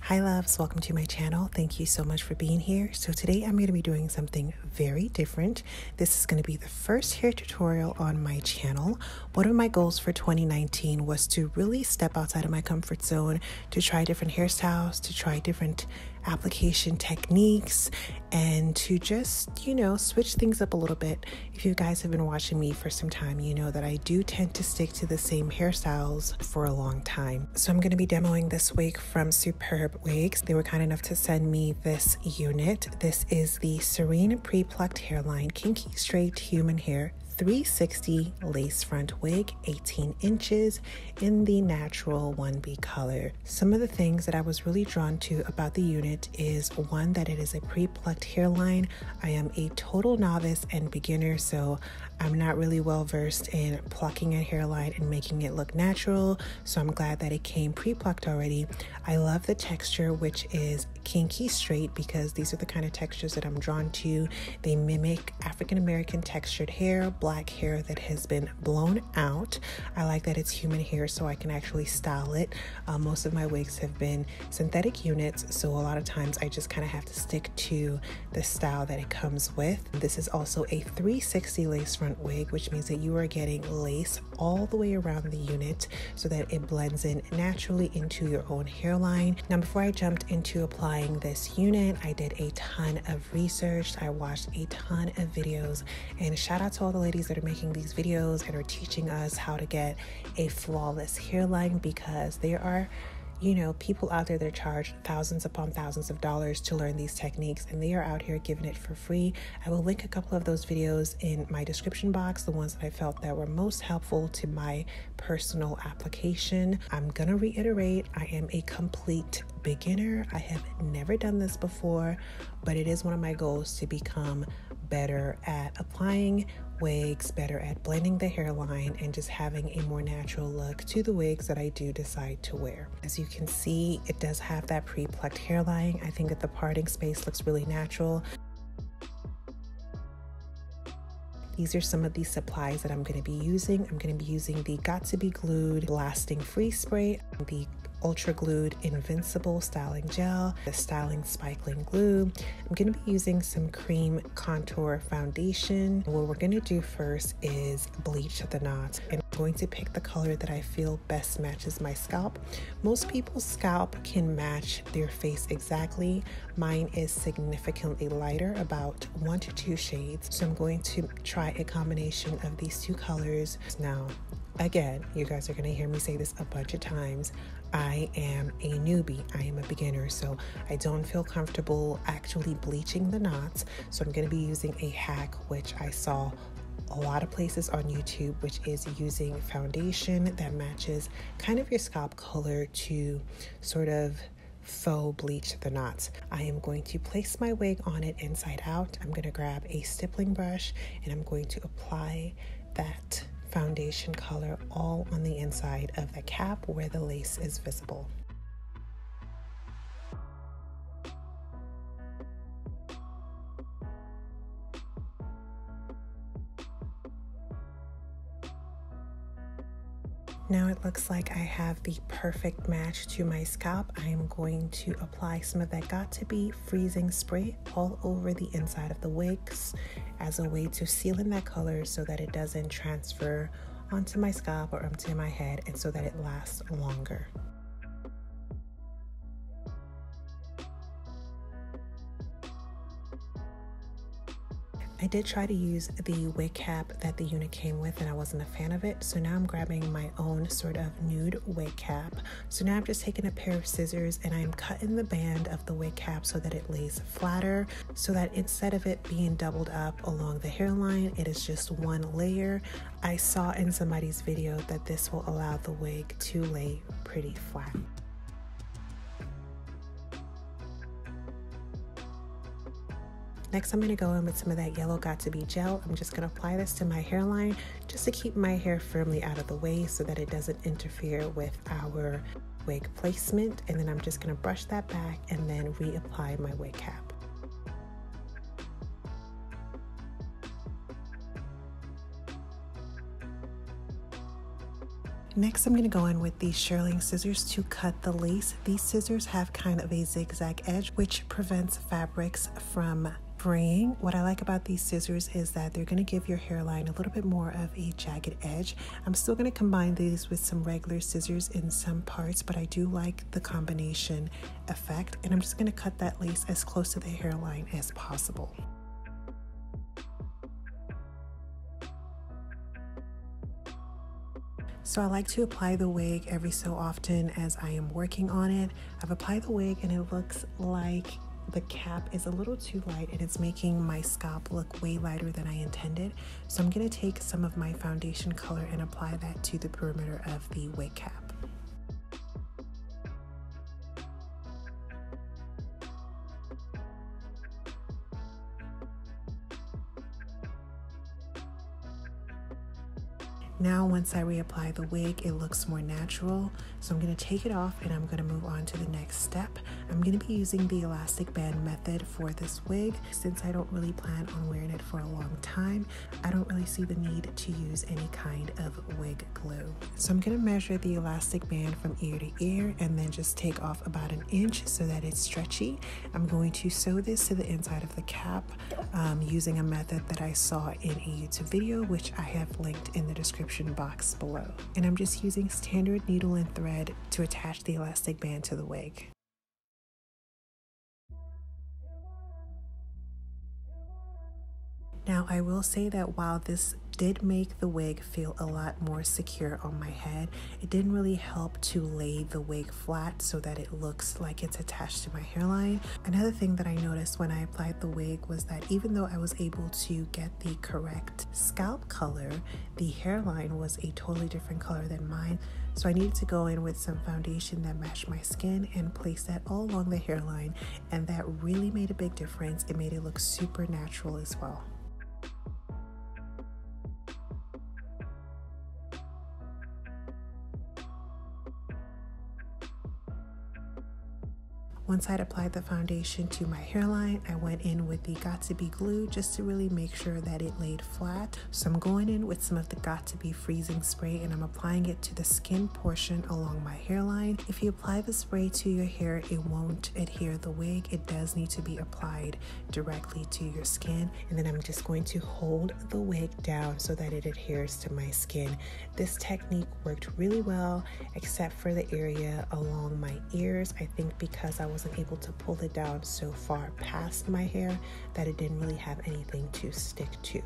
Hi loves, welcome to my channel. Thank you so much for being here. So today I'm going to be doing something very different. This is going to be the first hair tutorial on my channel. One of my goals for 2019 was to really step outside of my comfort zone, to try different hairstyles, to try different application techniques, and to just, switch things up a little bit. If you guys have been watching me for some time, you know that I do tend to stick to the same hairstyles for a long time. So I'm going to be demoing this wig from Superbwigs. They were kind enough to send me this unit. This is the Serene pre-plucked hairline kinky straight human hair 360 lace front wig, 18 inches in the natural 1B color. Some of the things that I was really drawn to about the unit is one, that it is a pre-plucked hairline. I am a total novice and beginner, so I'm not really well versed in plucking a hairline and making it look natural, so I'm glad that it came pre-plucked already. I love the texture, which is kinky straight, because these are the kind of textures that I'm drawn to. They mimic African American textured hair, black hair that has been blown out. I like that it's human hair, so I can actually style it. Most of my wigs have been synthetic units, so a lot of times I just kind of have to stick to the style that it comes with. This is also a 360 lace front wig, which means that you are getting lace all the way around the unit so that it blends in naturally into your own hairline. Now, before I jumped into applying this unit, I did a ton of research. I watched a ton of videos, and shout out to all the ladies that are making these videos and are teaching us how to get a flawless hairline, because there are people out there that charge thousands upon thousands of dollars to learn these techniques, and they are out here giving it for free. I will link a couple of those videos in my description box, the ones that I felt that were most helpful to my personal application. I'm gonna reiterate, I am a complete beginner. I have never done this before, but it is one of my goals to become better at applying wigs, better at blending the hairline, and just having a more natural look to the wigs that I do decide to wear. As you can see, it does have that pre-plucked hairline. I think that the parting space looks really natural. These are some of the supplies that I'm going to be using. I'm going to be using the Got to Be Glued Lasting Free Spray, the Ultra Glued Invincible Styling Gel, the Styling Spiking Glue. I'm going to be using some cream contour foundation. What we're going to do first is bleach the knots, and I'm going to pick the color that I feel best matches my scalp. Most people's scalp can match their face exactly. Mine is significantly lighter, about 1 to 2 shades. So I'm going to try a combination of these two colors. Now, again, you guys are going to hear me say this a bunch of times. I am a newbie. I am a beginner, so I don't feel comfortable actually bleaching the knots. So I'm going to be using a hack, which I saw a lot of places on YouTube, which is using foundation that matches kind of your scalp color to sort of faux bleach the knots. I am going to place my wig on it inside out. I'm going to grab a stippling brush, and I'm going to apply that foundation color all on the inside of the cap where the lace is visible. Now it looks like I have the perfect match to my scalp. I am going to apply some of that Got to Be freezing spray all over the inside of the wigs as a way to seal in that color so that it doesn't transfer onto my scalp or onto my head, and so that it lasts longer. I did try to use the wig cap that the unit came with, and I wasn't a fan of it. So now I'm grabbing my own sort of nude wig cap. So now I'm just taking a pair of scissors, and I'm cutting the band of the wig cap so that it lays flatter, so that instead of it being doubled up along the hairline, it is just one layer. I saw in somebody's video that this will allow the wig to lay pretty flat. Next, I'm going to go in with some of that yellow Got to Be gel. I'm just going to apply this to my hairline just to keep my hair firmly out of the way so that it doesn't interfere with our wig placement. And then I'm just going to brush that back and then reapply my wig cap. Next, I'm going to go in with these shearling scissors to cut the lace. These scissors have kind of a zigzag edge, which prevents fabrics from fraying. What I like about these scissors is that they're going to give your hairline a little bit more of a jagged edge. I'm still going to combine these with some regular scissors in some parts, but I do like the combination effect, and I'm just going to cut that lace as close to the hairline as possible. So I like to apply the wig every so often as I am working on it. I've applied the wig and it looks like the cap is a little too light and it's making my scalp look way lighter than I intended. So I'm going to take some of my foundation color and apply that to the perimeter of the wig cap. Now, once I reapply the wig, it looks more natural. So I'm going to take it off and I'm going to move on to the next step. I'm going to be using the elastic band method for this wig. Since I don't really plan on wearing it for a long time, I don't really see the need to use any kind of wig glue. So I'm going to measure the elastic band from ear to ear and then just take off about an inch so that it's stretchy. I'm going to sew this to the inside of the cap using a method that I saw in a YouTube video, which I have linked in the description box below. And I'm just using standard needle and thread to attach the elastic band to the wig. Now, I will say that while this did make the wig feel a lot more secure on my head, it didn't really help to lay the wig flat so that it looks like it's attached to my hairline. Another thing that I noticed when I applied the wig was that even though I was able to get the correct scalp color, the hairline was a totally different color than mine. So I needed to go in with some foundation that matched my skin and place that all along the hairline, and that really made a big difference. It made it look super natural as well. Once I'd applied the foundation to my hairline, I went in with the Got2b glue just to really make sure that it laid flat. So I'm going in with some of the Got2b freezing spray and I'm applying it to the skin portion along my hairline. If you apply the spray to your hair, it won't adhere the wig. It does need to be applied directly to your skin. And then I'm just going to hold the wig down so that it adheres to my skin. This technique worked really well, except for the area along my ears. I think because I wasn't able to pull it down so far past my hair that it didn't really have anything to stick to.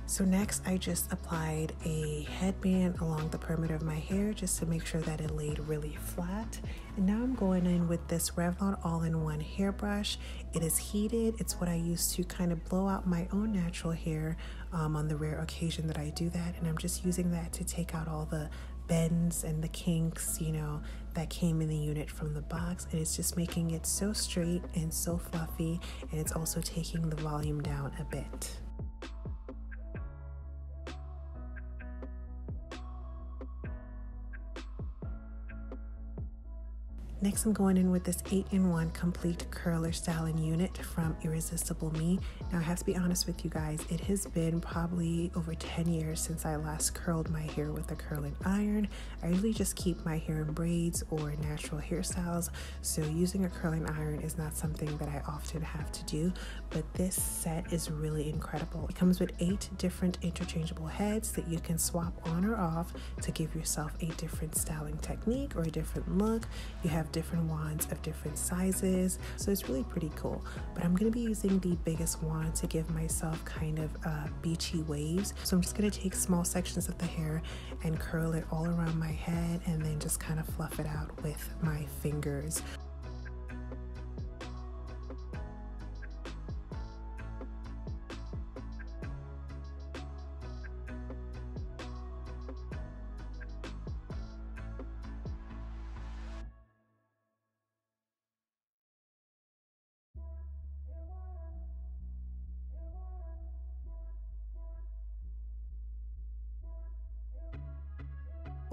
So next I just applied a headband along the perimeter of my hair just to make sure that it laid really flat. And now I'm going in with this Revlon all-in-one hairbrush. It is heated. It's what I use to kind of blow out my own natural hair on the rare occasion that I do that. And I'm just using that to take out all the bends and the kinks, you know, that came in the unit from the box. And it's just making it so straight and so fluffy. And it's also taking the volume down a bit. Next, I'm going in with this 8-in-1 complete curler styling unit from Irresistible Me. Now, I have to be honest with you guys, it has been probably over 10 years since I last curled my hair with a curling iron. I usually just keep my hair in braids or natural hairstyles, so using a curling iron is not something that I often have to do, but this set is really incredible. It comes with 8 different interchangeable heads that you can swap on or off to give yourself a different styling technique or a different look. You have different wands of different sizes, so it's really pretty cool. But I'm going to be using the biggest wand to give myself kind of beachy waves. So I'm just going to take small sections of the hair and curl it all around my head and then just kind of fluff it out with my fingers.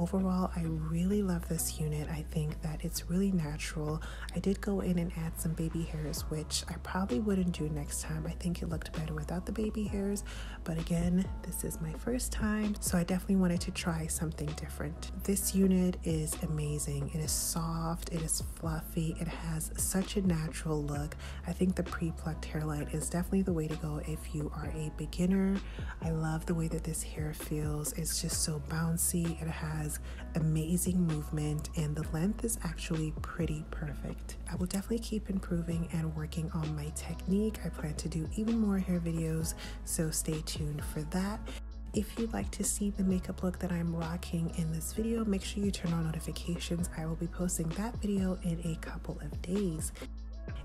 Overall, I really love this unit. I think that it's really natural. I did go in and add some baby hairs, which I probably wouldn't do next time. I think it looked better without the baby hairs, but again, this is my first time, so I definitely wanted to try something different. This unit is amazing. It is soft, it is fluffy, it has such a natural look. I think the pre-plucked hairline is definitely the way to go if you are a beginner. I love the way that this hair feels. It's just so bouncy. It has amazing movement, and the length is actually pretty perfect. I will definitely keep improving and working on my technique. I plan to do even more hair videos, so stay tuned for that. If you'd like to see the makeup look that I'm rocking in this video, make sure you turn on notifications. I will be posting that video in a couple of days.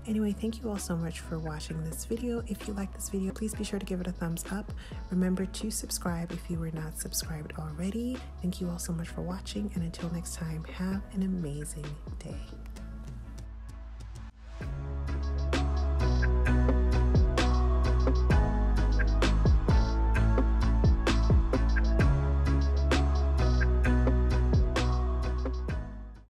Anyway, thank you all so much for watching this video. If you like this video, please be sure to give it a thumbs up. Remember to subscribe if you were not subscribed already. Thank you all so much for watching, and until next time, have an amazing day.